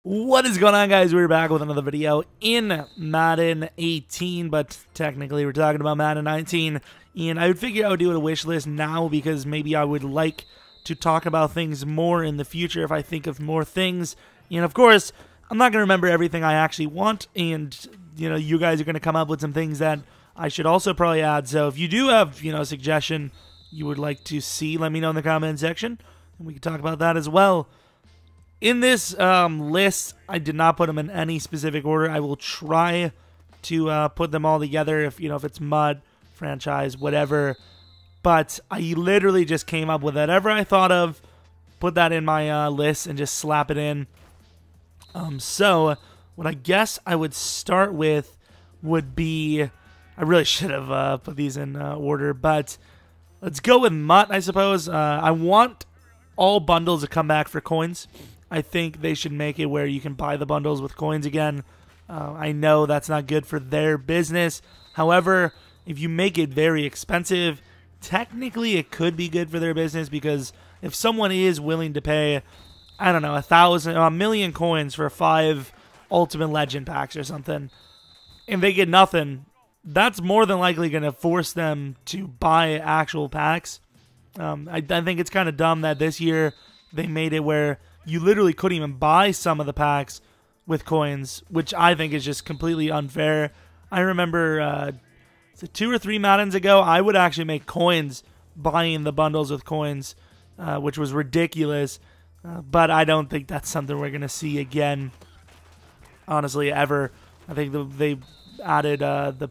What is going on, guys? We're back with another video in Madden 18, but technically we're talking about Madden 19, and I would figure I would do a wish list now because maybe I would like to talk about things more in the future if I think of more things. And of course, I'm not going to remember everything I actually want, and you guys are going to come up with some things that I should also probably add. So if you do have a suggestion you would like to see, let me know in the comment section, and we can talk about that as well. In this list, I did not put them in any specific order. I will try to put them all together if it's MUD, franchise, whatever. But I literally just came up with whatever I thought of, put that in my list, and just slap it in. So what I guess I would start with would be, I really should have put these in order, but let's go with MUT, I suppose. I want all bundles to come back for coins. I think they should make it where you can buy the bundles with coins again. I know that's not good for their business. However, if you make it very expensive, technically it could be good for their business, because if someone is willing to pay, I don't know, 1,000,000 coins for 5 Ultimate Legend packs or something, and they get nothing, that's more than likely going to force them to buy actual packs. I think it's kind of dumb that this year they made it where you literally couldn't even buy some of the packs with coins, which I think is just completely unfair. I remember 2 or 3 Maddens ago, I would actually make coins buying the bundles with coins, which was ridiculous. But I don't think that's something we're going to see again, honestly, ever. I think they added the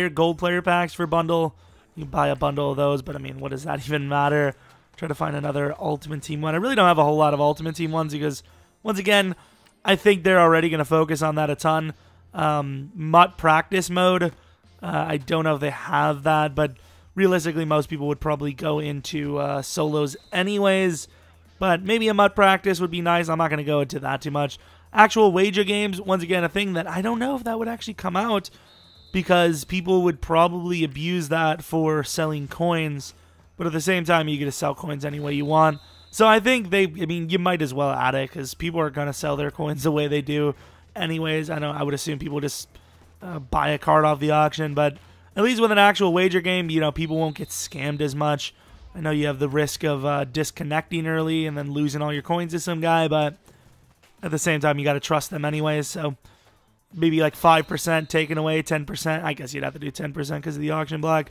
gold player packs for bundle. You buy a bundle of those, but I mean, what does that even matter? Try to find another Ultimate Team one. I really don't have a whole lot of Ultimate Team ones because, once again, I think they're already going to focus on that a ton. MUT practice mode, I don't know if they have that, but realistically, most people would probably go into solos anyways. But maybe a MUT practice would be nice. I'm not going to go into that too much. Actual wager games, once again, a thing that I don't know if that would actually come out, because people would probably abuse that for selling coins. But at the same time, you get to sell coins any way you want. So I think you might as well add it, because people are going to sell their coins the way they do anyways. I would assume people just buy a card off the auction. But at least with an actual wager game, people won't get scammed as much. I know you have the risk of disconnecting early and then losing all your coins to some guy, but at the same time, you got to trust them anyways. So maybe like 5% taken away, 10%. I guess you'd have to do 10% because of the auction block.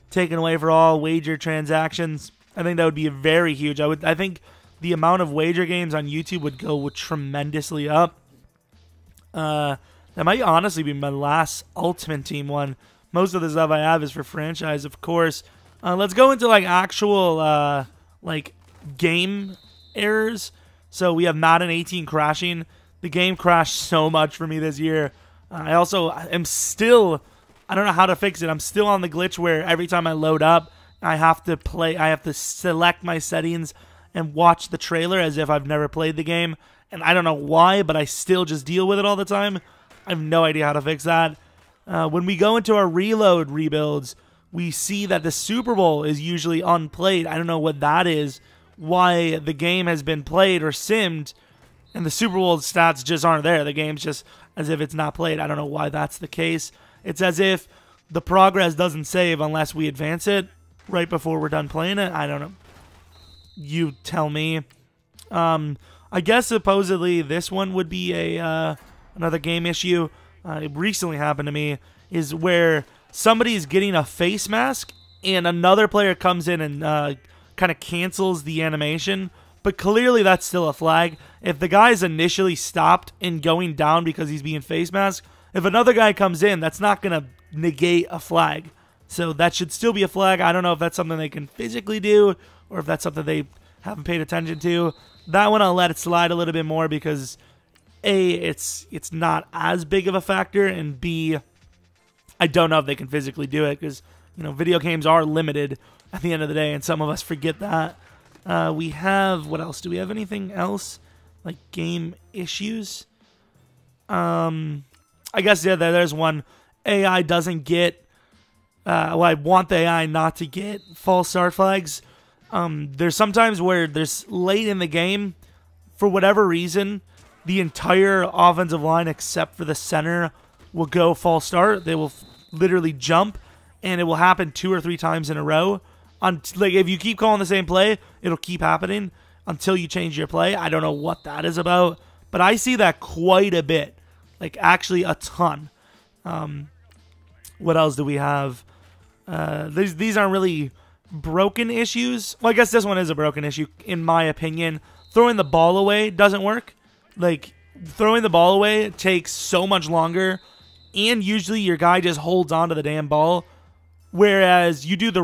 Taken away for all wager transactions. I think that would be very huge. I think the amount of wager games on YouTube would go tremendously up. That might honestly be my last Ultimate Team one. Most of the stuff I have is for franchise, of course. Let's go into like actual game errors. So we have Madden 18 crashing. The game crashed so much for me this year. I also am still, I don't know how to fix it. I'm still on the glitch where every time I load up, I have to select my settings and watch the trailer as if I've never played the game. And I don't know why, but I still just deal with it all the time. I have no idea how to fix that. When we go into our reload rebuilds, we see that the Super Bowl is usually unplayed. I don't know what that is, why the game has been played or simmed, and the Super Bowl stats just aren't there. The game's just as if it's not played. I don't know why that's the case. It's as if the progress doesn't save unless we advance it right before we're done playing it. I don't know. You tell me. I guess supposedly this one would be another game issue. It recently happened to me, is where somebody's getting a face mask and another player comes in and kind of cancels the animation, but clearly that's still a flag. If the guy's initially stopped and going down because he's being face masked, if another guy comes in, that's not going to negate a flag. So that should still be a flag. I don't know if that's something they can physically do or if that's something they haven't paid attention to. That one I'll let it slide a little bit more because A, it's not as big of a factor, and B, I don't know if they can physically do it because video games are limited at the end of the day, and some of us forget that. We have, what else? Do we have anything else? Like game issues? I guess, yeah, there's one. AI doesn't get, I want the AI not to get false start flags. There's sometimes where there's late in the game, for whatever reason, the entire offensive line except for the center will go false start. They will literally jump, and it will happen 2 or 3 times in a row. Like, if you keep calling the same play, it'll keep happening until you change your play. I don't know what that is about, but I see that quite a bit. Like, actually a ton. What else do we have? These aren't really broken issues. Well, I guess this one is a broken issue, in my opinion. Throwing the ball away doesn't work. Like, throwing the ball away takes so much longer, and usually your guy just holds on to the damn ball. Whereas you do the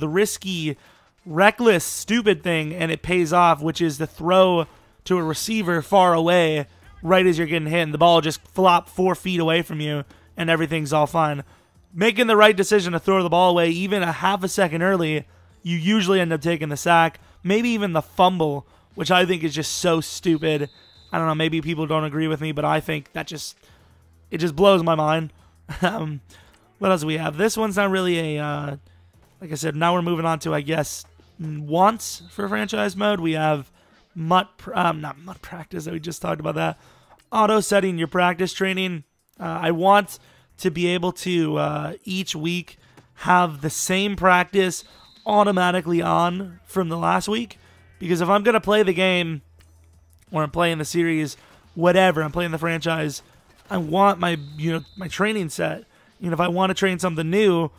risky, reckless, stupid thing, and it pays off, which is to throw to a receiver far away right as you're getting hit, and the ball just flop 4 feet away from you, and everything's all fine. Making the right decision to throw the ball away even a half a second early, you usually end up taking the sack, maybe even the fumble, which I think is just so stupid. I don't know, maybe people don't agree with me, but I think that it just blows my mind. What else do we have? This one's not really a, like I said, now we're moving on to, I guess, wants for franchise mode. We have not MUT practice, we just talked about that. Auto setting your practice training. I want to be able to, each week, have the same practice automatically on from the last week. Because if I'm going to play the game, or I'm playing the series, whatever, I'm playing the franchise, I want my training set. If I want to train something new,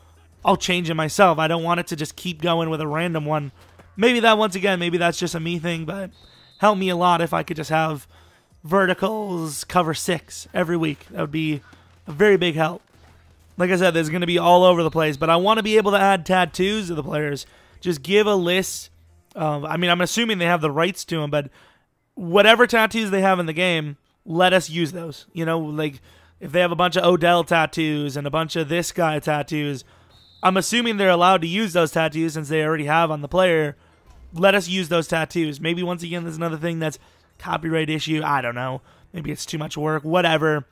I'll change it myself. I don't want it to just keep going with a random one. Maybe that's just a me thing, but help me a lot if I could just have verticals cover 6 every week. That would be a very big help. Like I said, there's going to be all over the place, but I want to be able to add tattoos to the players. Just give a list of, I'm assuming they have the rights to them, but whatever tattoos they have in the game, let us use those. Like, if they have a bunch of Odell tattoos and a bunch of this guy tattoos, I'm assuming they're allowed to use those tattoos since they already have on the player. Let us use those tattoos. Maybe, once again, there's another thing that's copyright issue. I don't know. Maybe it's too much work. Whatever.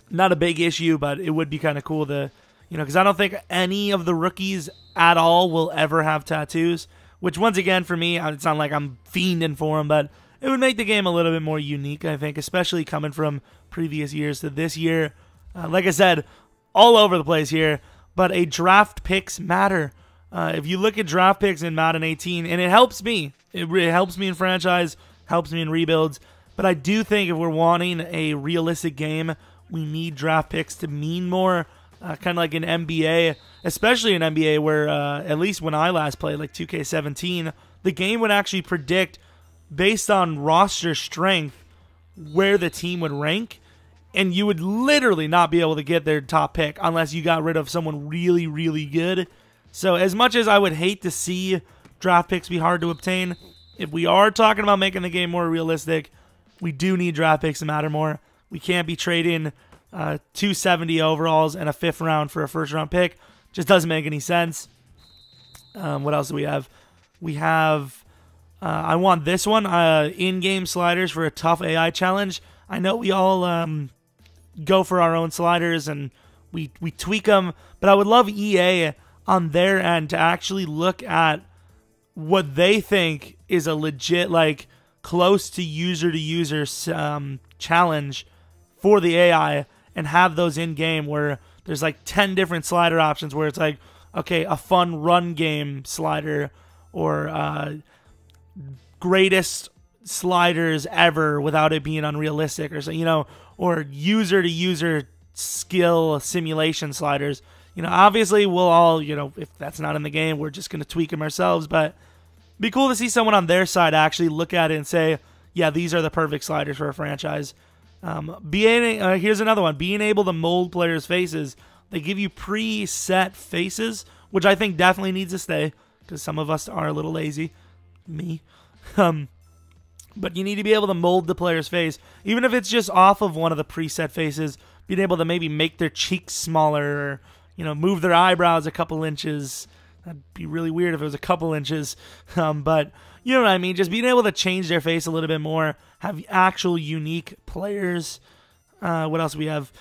Not a big issue, but it would be kind of cool to, because I don't think any of the rookies at all will ever have tattoos, which, once again, for me, it's not like I'm fiending for them, but it would make the game a little bit more unique, I think, especially coming from previous years to this year. Like I said, all over the place here, but draft picks matter. If you look at draft picks in Madden 18, and it helps me. It really helps me in franchise, helps me in rebuilds, but I do think if we're wanting a realistic game, we need draft picks to mean more, kind of like in NBA, especially in NBA where, at least when I last played, like 2K17, the game would actually predict, based on roster strength, where the team would rank, and you would literally not be able to get their top pick unless you got rid of someone really, really good. So as much as I would hate to see draft picks be hard to obtain, if we are talking about making the game more realistic, we do need draft picks to matter more. We can't be trading 270 overalls and a 5th round for a 1st round pick. Just doesn't make any sense. What else do we have? We have... I want this one, in-game sliders for a tough AI challenge. I know we all go for our own sliders and we tweak them, but I would love EA on their end to actually look at what they think is a legit, like, close to user-to-user challenge for the AI, and have those in-game where there's like 10 different slider options where it's like, okay, a fun run game slider, or greatest sliders ever without it being unrealistic, or so, or user-to-user skill simulation sliders. Obviously we'll all, if that's not in the game, we're just going to tweak them ourselves, but it'd be cool to see someone on their side actually look at it and say, yeah, these are the perfect sliders for a franchise. Here's another one. Being able to mold players' faces. They give you preset faces, which I think definitely needs to stay, because some of us are a little lazy. Me. But you need to be able to mold the player's face, even if it's just off of one of the preset faces, being able to maybe make their cheeks smaller, or, move their eyebrows a couple inches. That'd be really weird if it was a couple inches. But you know what I mean? Just being able to change their face a little bit more, have actual unique players. What else do we have?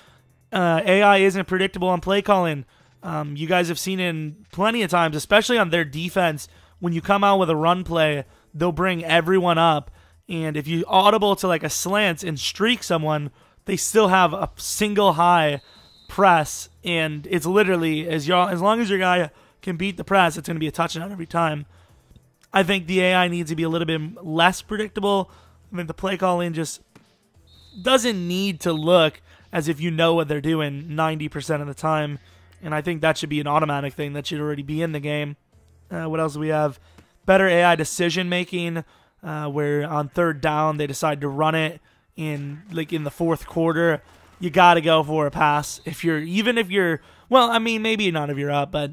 AI isn't predictable on play calling. You guys have seen it plenty of times, especially on their defense. When you come out with a run play, they'll bring everyone up, And if you audible to like a slant and streak someone, they still have a single high press, and it's literally as long as your guy can beat the press, it's going to be a touchdown every time. I think the AI needs to be a little bit less predictable. I think the play calling just doesn't need to look as if you know what they're doing 90% of the time, and I think that should be an automatic thing that should already be in the game. What else do we have? Better AI decision making, where on third down they decide to run it in the fourth quarter. You got to go for a pass if you're well, I mean, maybe not if you're up, but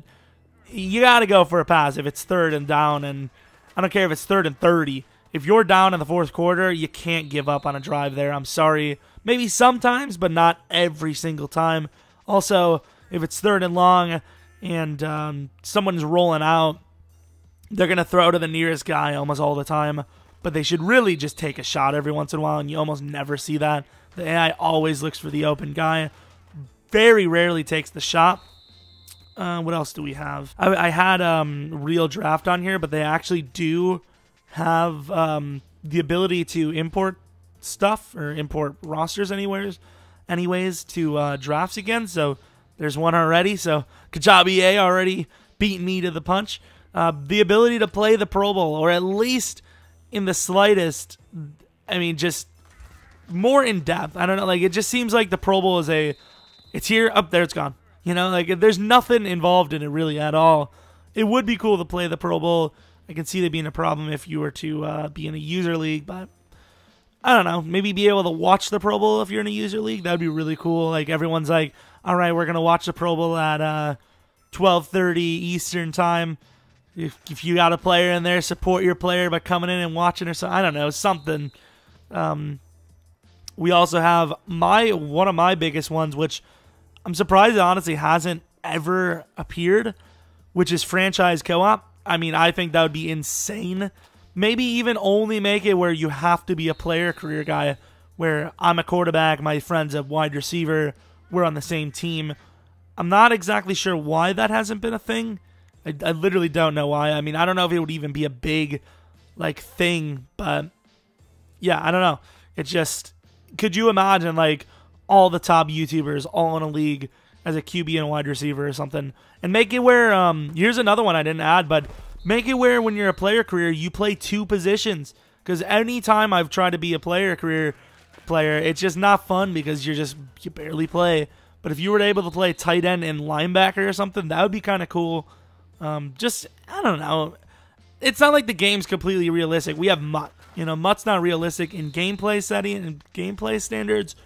you got to go for a pass if it's third and down, and I don't care if it's third and 30. If you're down in the fourth quarter, you can't give up on a drive there. I'm sorry. Maybe sometimes, but not every single time. Also, if it's third and long and someone's rolling out, they're going to throw to the nearest guy almost all the time. But they should really just take a shot every once in a while, and you almost never see that. The AI always looks for the open guy. Very rarely takes the shot. What else do we have? I had Real Draft on here, but they actually do have the ability to import stuff or import rosters anyways to drafts again. So there's one already. So good job, EA, already beating me to the punch. The ability to play the Pro Bowl, or at least in the slightest, I mean, just more in depth. I don't know, like it just seems like the Pro Bowl is it's here, up there, it's gone. You know, like there's nothing involved in it really at all. It would be cool to play the Pro Bowl. I can see there being a problem if you were to be in a user league, but I don't know. Maybe be able to watch the Pro Bowl if you're in a user league. That'd be really cool. Like everyone's like, all right, we're gonna watch the Pro Bowl at 12:30 Eastern time. If you got a player in there, support your player by coming in and watching or something. I don't know, something. We also have one of my biggest ones, which I'm surprised it honestly hasn't ever appeared, which is franchise co-op. I mean, I think that would be insane. Maybe even only make it where you have to be a player career guy, where I'm a quarterback, my friend's a wide receiver, we're on the same team. I'm not exactly sure why that hasn't been a thing. I literally don't know why. I mean, I don't know if it would even be a big thing, but yeah, I don't know. It just, could you imagine all the top YouTubers all in a league as a QB and a wide receiver or something, and make it where here's another one I didn't add, but make it where when you're a player career you play two positions, because anytime I've tried to be a player it's just not fun because you barely play. But if you were able to play tight end and linebacker or something, that would be kind of cool. Just, I don't know, it's not like the game's completely realistic. We have MUT. MUT's not realistic in gameplay setting and gameplay standards,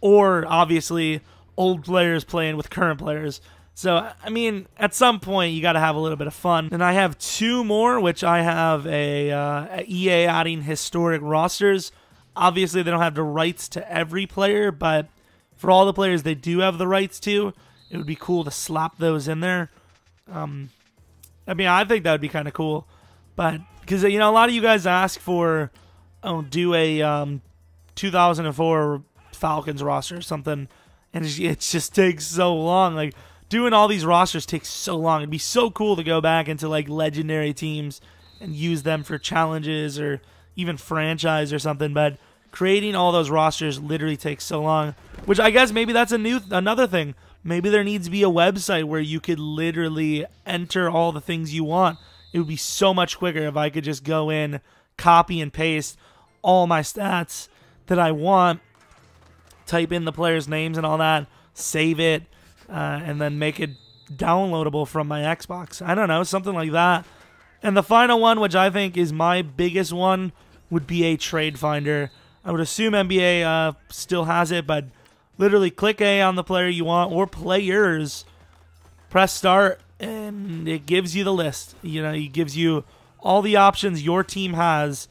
or obviously old players playing with current players. So, I mean, at some point you got to have a little bit of fun. And I have two more, which I have a EA adding historic rosters. Obviously, they don't have the rights to every player, but for all the players they do have the rights to, it would be cool to slap those in there. I mean, I think that would be kind of cool, but because a lot of you guys ask for, do a 2004 Falcons roster or something, and it just takes so long. Doing all these rosters takes so long. It'd be so cool to go back into legendary teams and use them for challenges or even franchise or something, but creating all those rosters literally takes so long, which I guess maybe that's another thing. Maybe there needs to be a website where you could literally enter all the things you want. It would be so much quicker if I could just go in, copy and paste all my stats that I want, type in the players' names and all that, save it, and then make it downloadable from my Xbox. I don't know, something like that. And the final one, which I think is my biggest one, would be a trade finder. I would assume NBA still has it, but literally click A on the player you want, or players, press start, and it gives you the list. It gives you all the options your team has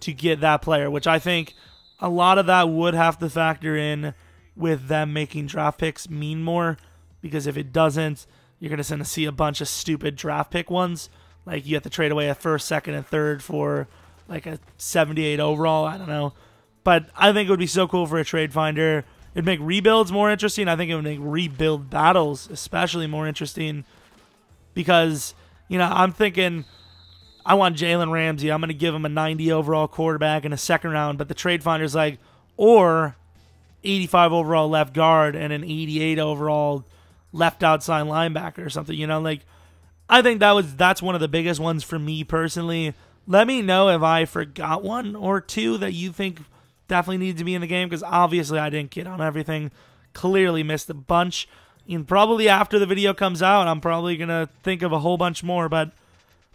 to get that player, which I think a lot of that would have to factor in with them making draft picks mean more, because if it doesn't, you're going to see a bunch of stupid draft pick ones. You have to trade away a first, second, and third for a 78 overall. I don't know. But I think it would be so cool for a trade finder. It'd make rebuilds more interesting. I think it would make rebuild battles especially more interesting, because, I'm thinking I want Jalen Ramsey. I'm going to give him a 90 overall quarterback in a second round. But the trade finder's like, or 85 overall left guard and an 88 overall left outside linebacker or something. You know, like, I think that's one of the biggest ones for me personally. Let me know if I forgot one or two that you think definitely need to be in the game, because obviously I didn't get on everything. Clearly missed a bunch. And probably after the video comes out, I'm probably going to think of a whole bunch more, but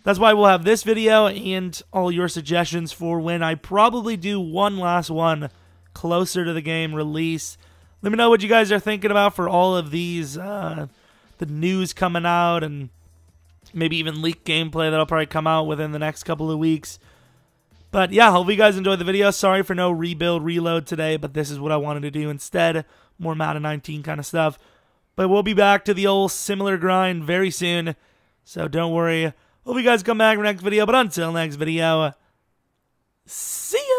that's why we'll have this video and all your suggestions for when I probably do one last one closer to the game release. Let me know what you guys are thinking about for all of these, the news coming out, and maybe even leaked gameplay that'll probably come out within the next couple of weeks. But yeah, hope you guys enjoyed the video. Sorry for no rebuild reload today, but this is what I wanted to do instead. More Madden 19 kind of stuff. But we'll be back to the old similar grind very soon, so don't worry. Hope you guys come back for next video, but until next video, see ya!